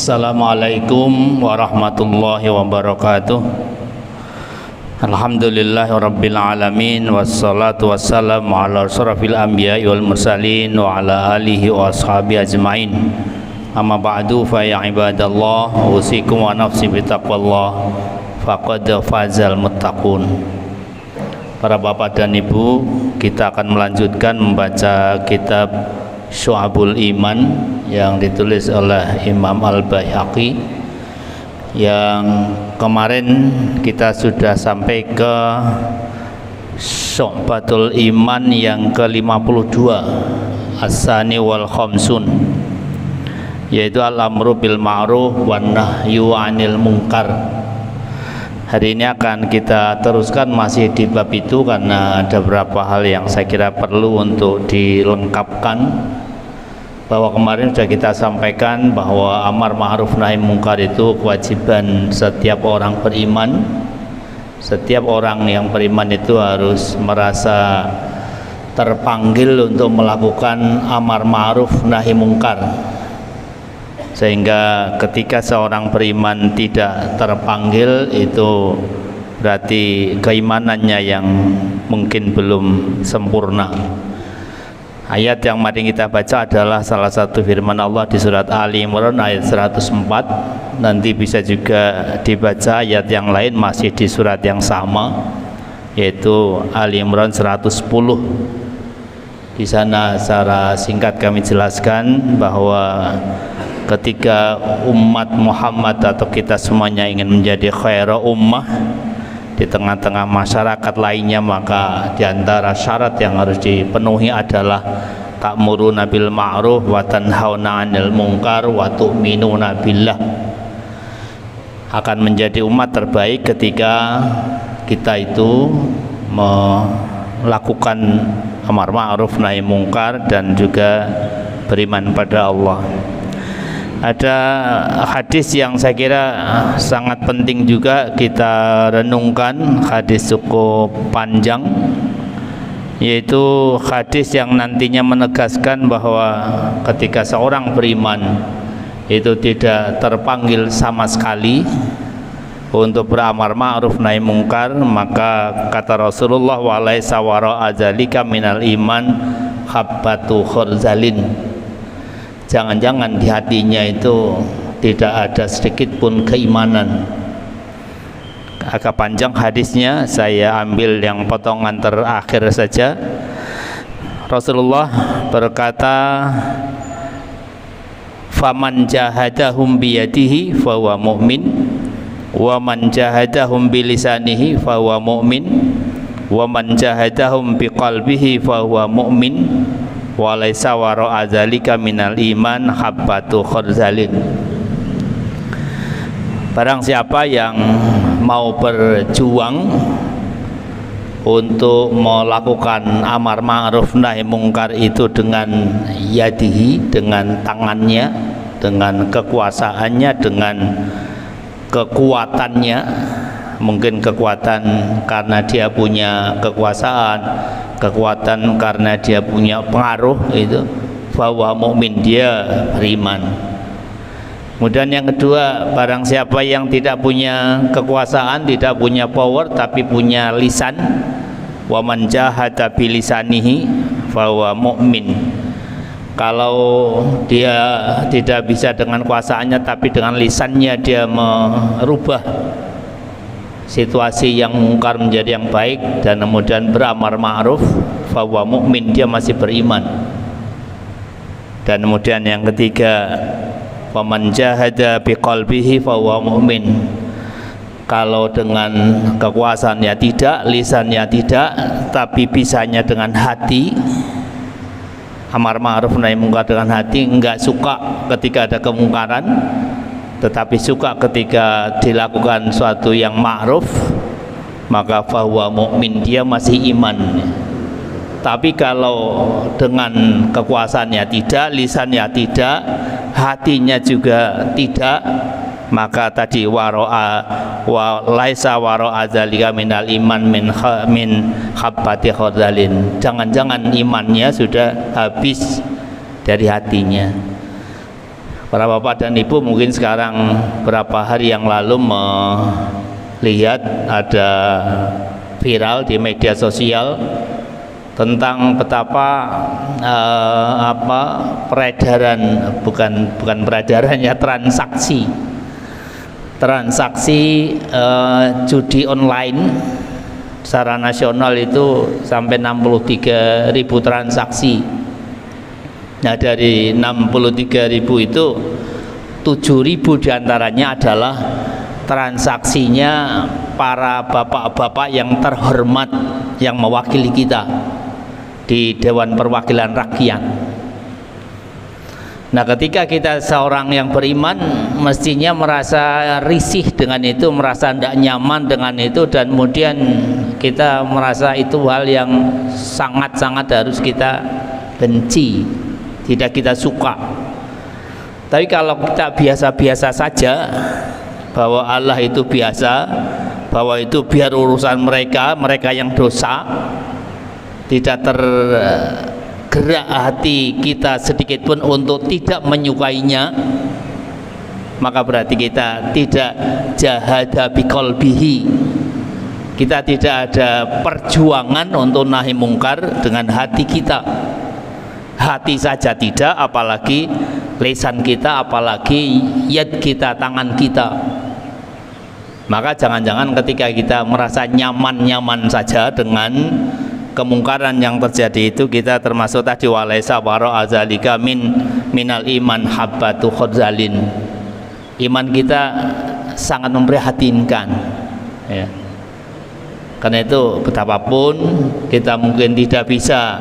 Assalamualaikum warahmatullahi wabarakatuh. Alhamdulillahirabbil alamin wassalatu wassalamu ala asyrafil anbiya'i wal mursalin wa ala alihi wa ashabihi ajmain. Amma ba'du fa ya ibadallah, usikum wa nafsi bitaqwallah faqad fazal muttaqun. Para bapak dan ibu, kita akan melanjutkan membaca kitab Syu'abul Iman yang ditulis oleh Imam Al-Baihaqi, yang kemarin kita sudah sampai ke Syu'batul Iman yang ke-52, As-Sani wal Khamsun, yaitu Al-Amru bil Ma'ruf wan Nahyu 'anil Munkar. Hari ini akan kita teruskan masih di bab itu, karena ada beberapa hal yang saya kira perlu untuk dilengkapkan. Bahwa kemarin sudah kita sampaikan bahwa amar ma'ruf nahi mungkar itu kewajiban setiap orang beriman. Setiap orang yang beriman itu harus merasa terpanggil untuk melakukan amar ma'ruf nahi mungkar, sehingga ketika seorang beriman tidak terpanggil, itu berarti keimanannya yang mungkin belum sempurna. Ayat yang mari kita baca adalah salah satu firman Allah di surat Ali Imran ayat 104. Nanti bisa juga dibaca ayat yang lain masih di surat yang sama, yaitu Ali Imran 110. Di sana secara singkat kami jelaskan bahwa ketika umat Muhammad atau kita semuanya ingin menjadi khairu ummah di tengah-tengah masyarakat lainnya, maka diantara syarat yang harus dipenuhi adalah ta'muruna bil ma'ruf wa tanhauna 'anil munkar wa tu'minuna billah. Akan menjadi umat terbaik ketika kita itu melakukan amar ma'ruf nahi munkar dan juga beriman pada Allah. Ada hadis yang saya kira sangat penting juga kita renungkan, hadis cukup panjang, yaitu hadis yang nantinya menegaskan bahwa ketika seorang beriman itu tidak terpanggil sama sekali untuk beramar ma'ruf nahi mungkar, maka kata Rasulullah, wa laisa wara'a dzalika minal iman habbatu khardalin. Jangan-jangan di hatinya itu tidak ada sedikit pun keimanan. Agak panjang hadisnya, saya ambil yang potongan terakhir saja. Rasulullah berkata, faman jahadahum biyadihi fahuwa mu'min, wa man jahadahum bilisanihi fahuwa mu'min, wa man jahadahum biqalbihi fahuwa mu'min, wa laisa wara'a dzalika minal iman habbatu khardalin. Barang siapa yang mau berjuang untuk melakukan amar ma'ruf nahi mungkar itu dengan yadihi, dengan tangannya, dengan kekuasaannya, dengan kekuatannya, mungkin kekuatan karena dia punya kekuasaan, kekuatan karena dia punya pengaruh, itu bahwa mukmin, dia beriman. Kemudian yang kedua, barang siapa yang tidak punya kekuasaan, tidak punya power, tapi punya lisan, wa man jahada bilisanihi fahuwa mu'min. Kalau dia tidak bisa dengan kuasaannya, tapi dengan lisannya dia merubah situasi yang mungkar menjadi yang baik dan kemudian beramar ma'ruf, fahuwa mu'min, dia masih beriman. Dan kemudian yang ketiga, faman jahada biqalbihi fahuwa mu'min. Kalau dengan kekuasaannya tidak, lisannya tidak, tapi bisanya dengan hati, amar ma'ruf nahi mungkar dengan hati, enggak suka ketika ada kemungkaran, tetapi suka ketika dilakukan suatu yang ma'ruf, maka fahuwa mu'min, dia masih iman. Tapi kalau dengan kekuasaannya tidak, lisannya tidak, hatinya juga tidak, maka tadi waro'a wa laisa waro'a dzalika minal iman min habbati khardalin. Jangan-jangan imannya sudah habis dari hatinya. Para bapak dan ibu mungkin sekarang berapa hari yang lalu melihat ada viral di media sosial tentang betapa peredaran, bukan peredaran ya, transaksi judi online secara nasional itu sampai 63.000 transaksi. Nah, dari 63.000 itu 7.000 diantaranya adalah transaksinya para bapak-bapak yang terhormat yang mewakili kita di Dewan Perwakilan Rakyat. Nah, ketika kita seorang yang beriman mestinya merasa risih dengan itu, merasa tidak nyaman dengan itu, dan kemudian kita merasa itu hal yang sangat-sangat harus kita benci, tidak kita suka. Tapi kalau kita biasa-biasa saja, bahwa Allah itu biasa, bahwa itu biar urusan mereka yang dosa, tidak tergerak hati kita sedikit pun untuk tidak menyukainya, maka berarti kita tidak jahada biqalbihi, kita tidak ada perjuangan untuk nahi mungkar dengan hati kita. Hati saja tidak, apalagi lisan kita, apalagi yad kita, tangan kita. Maka jangan-jangan ketika kita merasa nyaman-nyaman saja dengan kemungkaran yang terjadi itu, kita termasuk tadi walaisa waro azalika minal iman habbatu khadzalin. Iman kita sangat memprihatinkan ya. Karena itu betapapun kita mungkin tidak bisa,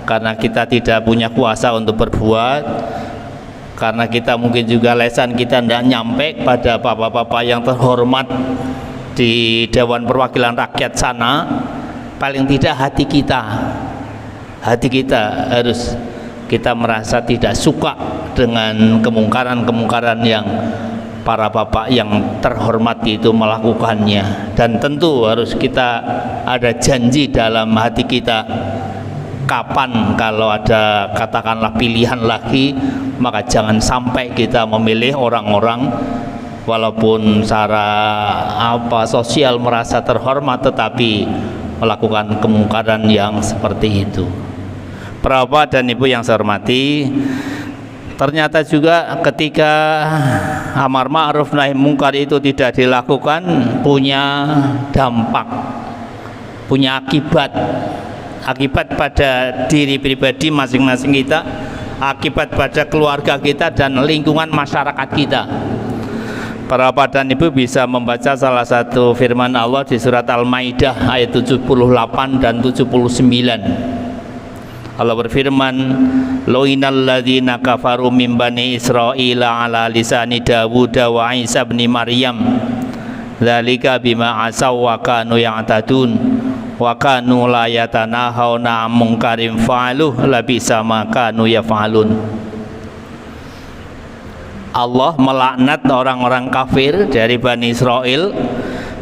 karena kita tidak punya kuasa untuk berbuat, karena kita mungkin juga lesan kita tidak nyampe pada bapak-bapak yang terhormat di Dewan Perwakilan Rakyat sana, paling tidak hati kita harus kita merasa tidak suka dengan kemungkaran-kemungkaran yang para bapak yang terhormat itu melakukannya. Dan tentu harus kita ada janji dalam hati kita, kapan kalau ada katakanlah pilihan lagi, maka jangan sampai kita memilih orang-orang walaupun secara sosial merasa terhormat tetapi melakukan kemungkaran yang seperti itu. Para bapak dan ibu yang saya hormati, ternyata juga ketika amar ma'ruf nahi mungkar itu tidak dilakukan, punya dampak, punya akibat pada diri pribadi masing-masing kita, akibat pada keluarga kita dan lingkungan masyarakat kita. Para bapak dan ibu bisa membaca salah satu firman Allah di surat Al-Maidah ayat 78 dan 79. Allah berfirman, "Lu'inal ladzina kafaru min bani Israila ala lisani Dawud wa Isa bin Maryam. Dzalika bima asaw wa kanu ya'tadun wa kanu la yatanahawna 'an munkarin fa'aluh labisa ma kanu yaf'alun." Allah melaknat orang-orang kafir dari Bani Israel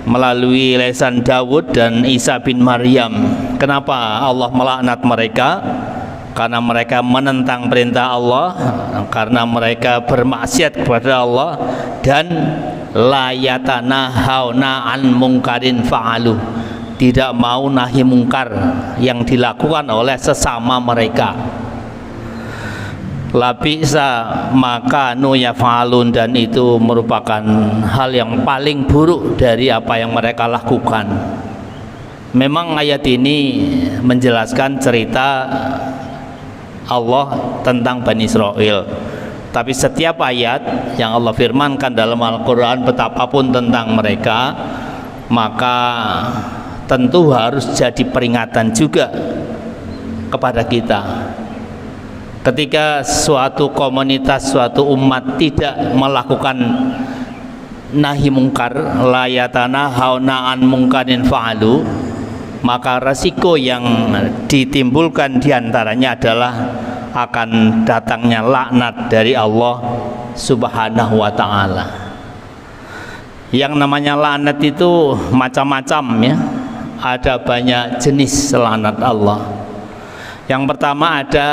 melalui lisan Dawud dan Isa bin Maryam. Kenapa Allah melaknat mereka? Karena mereka menentang perintah Allah, karena mereka bermaksiat kepada Allah, dan la yatanahawna an mungkarin fa'alu, tidak mau nahi mungkar yang dilakukan oleh sesama mereka. Labisa maka nu yaf'alun, dan itu merupakan hal yang paling buruk dari apa yang mereka lakukan. Memang ayat ini menjelaskan cerita Allah tentang Bani Israel, tapi setiap ayat yang Allah firmankan dalam Al-Quran betapapun tentang mereka, maka tentu harus jadi peringatan juga kepada kita. Ketika suatu komunitas, suatu umat tidak melakukan nahi mungkar, la yatanahawna an mungkarin fa'alu, maka resiko yang ditimbulkan diantaranya adalah akan datangnya laknat dari Allah Subhanahu wa ta'ala. Yang namanya laknat itu macam-macam ya, ada banyak jenis laknat Allah. Yang pertama ada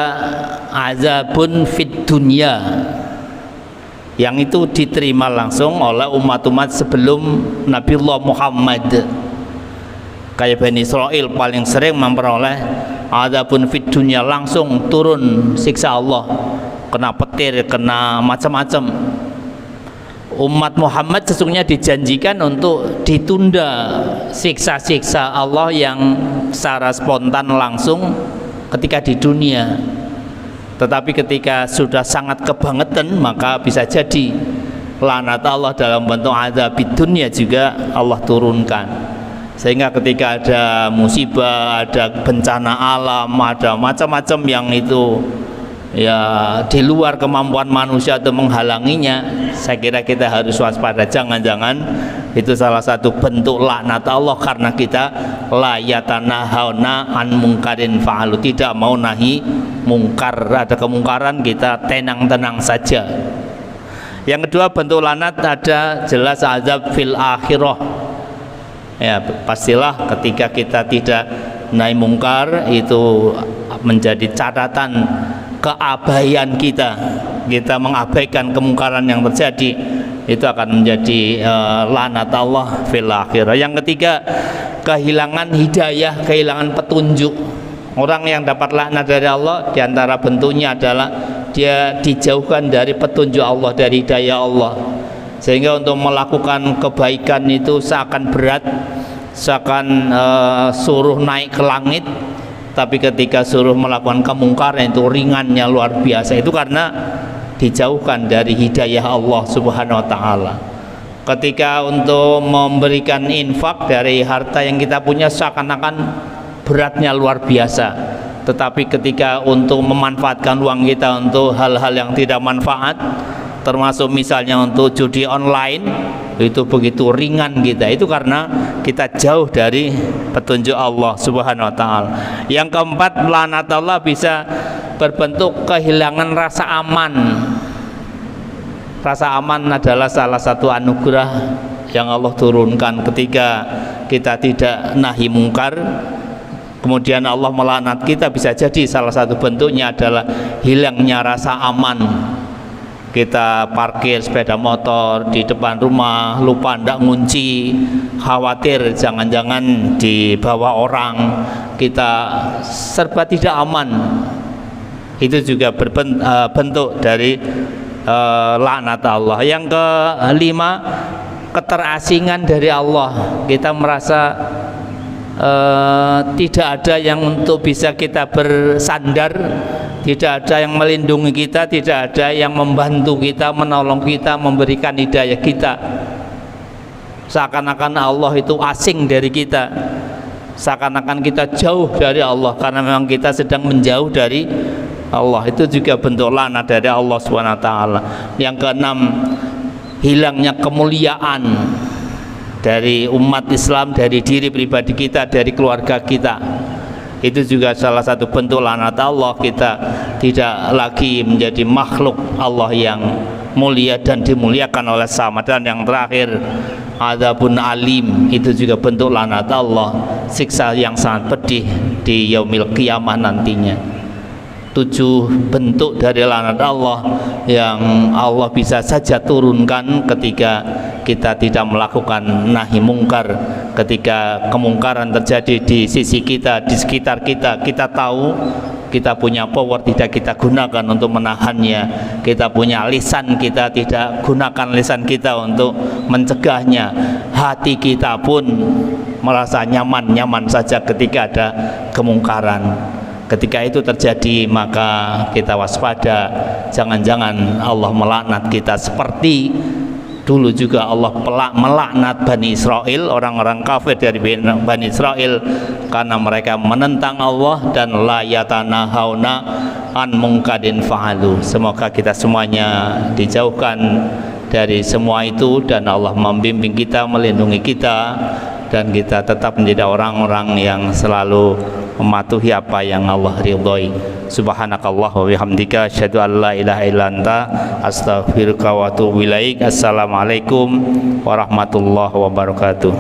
azabun fid dunya, yang itu diterima langsung oleh umat-umat sebelum Nabiullah Muhammad. Kayak Bani Israel paling sering memperoleh adzabun fid dunya, langsung turun siksa Allah, kena petir, kena macam-macam. Umat Muhammad sesungguhnya dijanjikan untuk ditunda siksa-siksa Allah yang secara spontan langsung ketika di dunia. Tetapi ketika sudah sangat kebangetan, maka bisa jadi laknat Allah dalam bentuk azab di dunia juga Allah turunkan. Sehingga ketika ada musibah, ada bencana alam, ada macam-macam yang itu ya di luar kemampuan manusia atau menghalanginya, saya kira kita harus waspada. Jangan-jangan itu salah satu bentuk laknat Allah karena kita la yatanahawna an mungkarin fa'alu, tidak mau nahi mungkar. Ada kemungkaran kita tenang-tenang saja. Yang kedua bentuk laknat ada jelas azab fil akhirah. Ya pastilah ketika kita tidak nahi mungkar itu menjadi catatan keabaian kita mengabaikan kemungkaran yang terjadi, itu akan menjadi laknat Allah fil akhirah. Yang ketiga kehilangan hidayah, kehilangan petunjuk. Orang yang dapat laknat dari Allah diantara bentuknya adalah dia dijauhkan dari petunjuk Allah, dari hidayah Allah, sehingga untuk melakukan kebaikan itu seakan berat, seakan suruh naik ke langit, tapi ketika suruh melakukan kemungkaran itu ringannya luar biasa. Itu karena dijauhkan dari hidayah Allah Subhanahu wa ta'ala. Ketika untuk memberikan infak dari harta yang kita punya seakan-akan beratnya luar biasa, tetapi ketika untuk memanfaatkan uang kita untuk hal-hal yang tidak manfaat, termasuk misalnya untuk judi online, itu begitu ringan kita. Itu karena kita jauh dari petunjuk Allah Subhanahu wa ta'ala. Yang keempat, laknat Allah bisa berbentuk kehilangan rasa aman. Rasa aman adalah salah satu anugerah yang Allah turunkan ketika kita tidak nahi mungkar. Kemudian Allah melaknat kita, bisa jadi salah satu bentuknya adalah hilangnya rasa aman. Kita parkir sepeda motor di depan rumah, lupa ndak ngunci, khawatir jangan-jangan dibawa orang, kita serba tidak aman. Itu juga bentuk dari laknat Allah. Yang kelima, keterasingan dari Allah. Kita merasa tidak ada yang untuk bisa kita bersandar, tidak ada yang melindungi kita, tidak ada yang membantu kita, menolong kita, memberikan hidayah kita. Seakan-akan Allah itu asing dari kita, seakan-akan kita jauh dari Allah karena memang kita sedang menjauh dari Allah. Itu juga bentuk laknat dari Allah SWT. Yang keenam, hilangnya kemuliaan dari umat Islam, dari diri pribadi kita, dari keluarga kita. Itu juga salah satu bentuk laknat Allah. Kita tidak lagi menjadi makhluk Allah yang mulia dan dimuliakan oleh sama. Dan yang terakhir, adzabun alim, itu juga bentuk laknat Allah, siksa yang sangat pedih di yaumil qiyamah nantinya. 7 bentuk dari laknat Allah yang Allah bisa saja turunkan ketika kita tidak melakukan nahi mungkar. Ketika kemungkaran terjadi di sisi kita, di sekitar kita, kita tahu kita punya power, tidak kita gunakan untuk menahannya. Kita punya lisan, kita tidak gunakan lisan kita untuk mencegahnya. Hati kita pun merasa nyaman-nyaman saja ketika ada kemungkaran. Ketika itu terjadi, maka kita waspada, jangan-jangan Allah melaknat kita seperti dulu juga Allah melaknat Bani Israel, orang-orang kafir dari Bani Israel, karena mereka menentang Allah dan la yatanahawna an mungkadin fa'alu. Semoga kita semuanya dijauhkan dari semua itu dan Allah membimbing kita, melindungi kita, dan kita tetap menjadi orang-orang yang selalu mematuhi apa yang Allah ridhoi. Subhanakallah wa bihamdika asyhadu an la ilaha illa anta astaghfiruka wa atubu ilaik. Assalamualaikum warahmatullahi wabarakatuh.